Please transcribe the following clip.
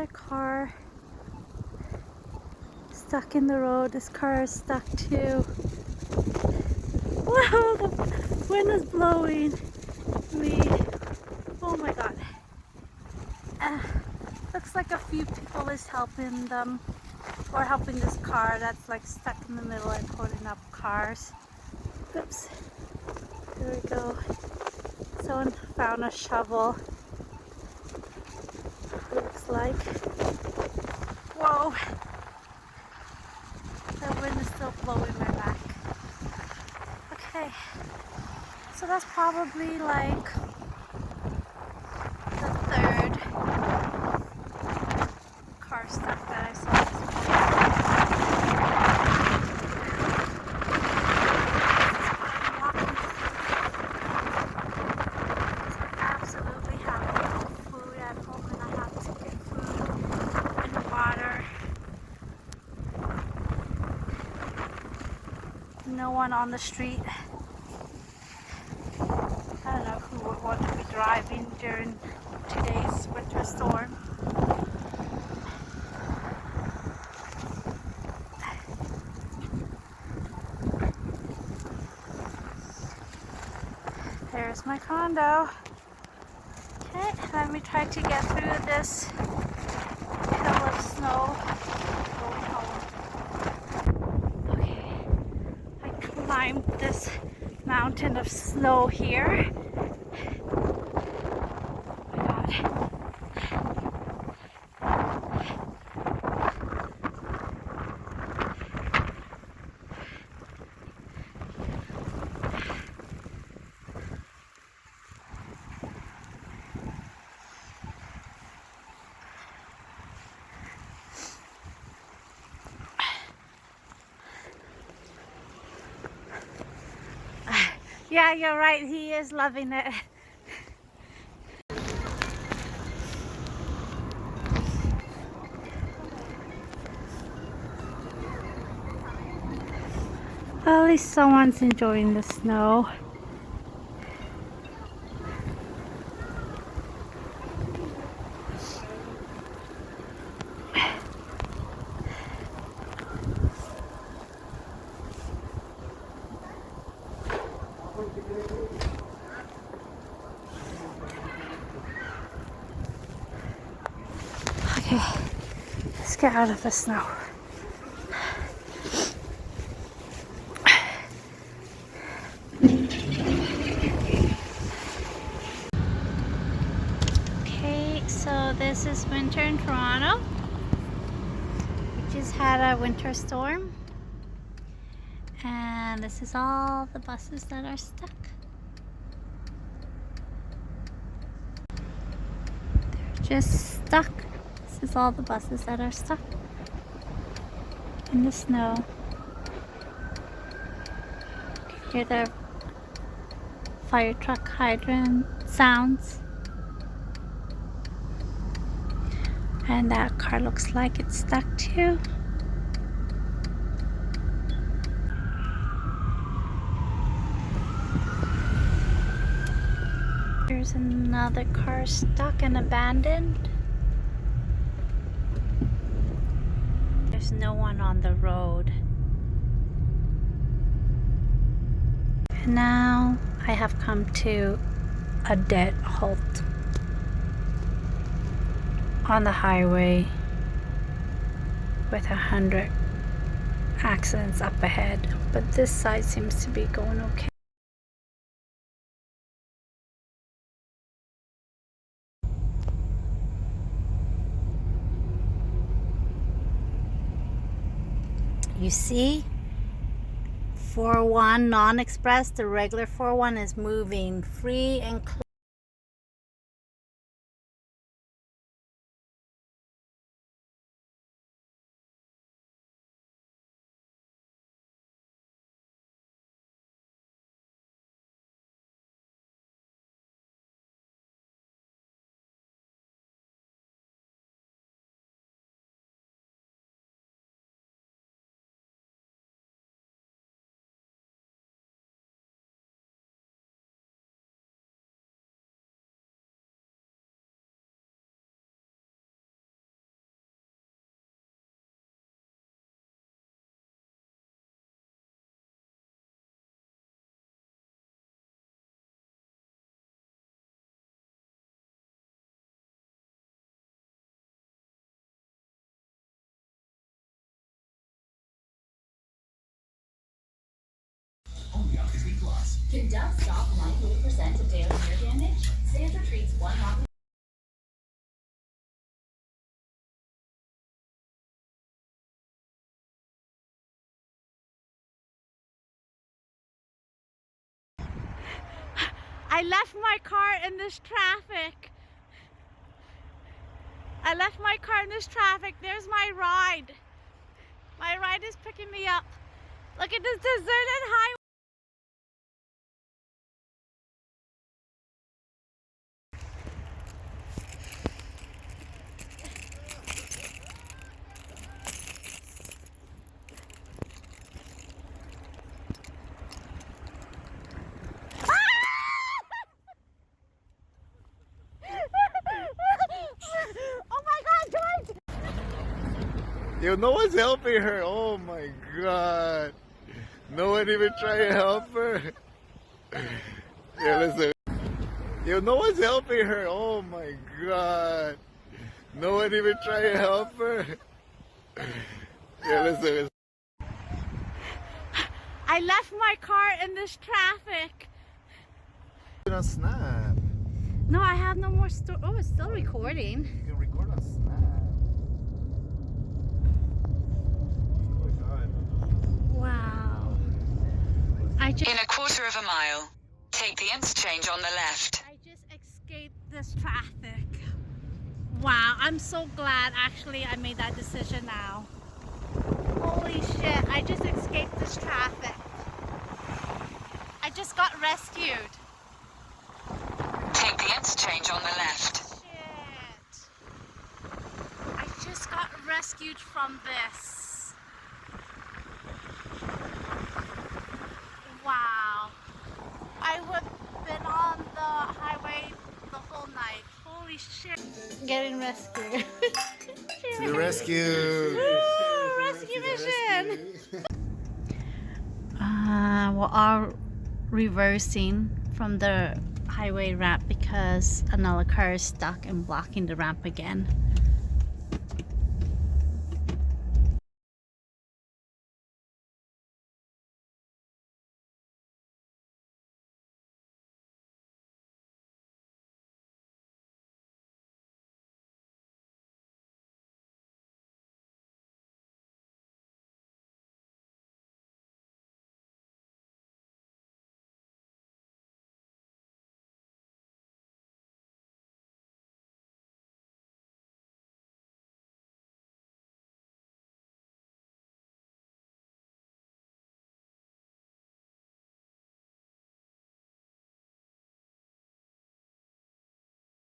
another car stuck in the road. This car is stuck too. Wow, the wind is blowing me. Oh my god. Looks like a few people is helping them, or helping this car that's like stuck in the middle and holding up cars. Oops. There we go. Someone found a shovel. Looks like. Whoa! The wind is still blowing my back. Okay. So that's probably like the third car stuff that I saw this morning. I absolutely have no food at home and I have to get food and water. No one on the street. I don't know who would want to be driving during today's winter storm. There's my condo. Okay, let me try to get through this hill of snow going home. Okay, I climbed this mountain of snow here. Oh my god. Yeah, you're right, he is loving it. Well, at least someone's enjoying the snow. Okay, let's get out of the snow. Okay, so this is winter in Toronto. We just had a winter storm. And this is all the buses that are stuck. They're just stuck. This is all the buses that are stuck in the snow. You can hear the fire truck hydrant sounds. And that car looks like it's stuck too. There's another car stuck and abandoned. There's no one on the road. And now I have come to a dead halt on the highway with 100 accidents up ahead, but this side seems to be going okay. You see, 401 non-express, the regular 401 is moving free and clear. Can Dove stop 98% of daily hair damage? Sandra treats one mop. I left my car in this traffic. I left my car in this traffic. There's my ride. My ride is picking me up. Look at this deserted highway. Oh my God, George! Yo, no one's helping her. Oh my God. No one even trying to help her. Yeah, listen. Yo, no one's helping her. Oh my God. No one even trying to help her. Yeah, listen. I left my car in this traffic. On Snap. No, I have no more Oh, it's still recording. You can record on Snap. What's going on? Wow. In a quarter of a mile, take the interchange on the left. I just escaped this traffic. Wow, I'm so glad actually I made that decision now. Holy shit, I just escaped this traffic. I just got rescued. Take the interchange on the left. Shit. I just got rescued from this. Wow. I would have been on the highway the whole night. Holy shit. Getting rescued. To the rescue. Woo, rescue mission. We're all reversing from the highway ramp because another car is stuck and blocking the ramp again.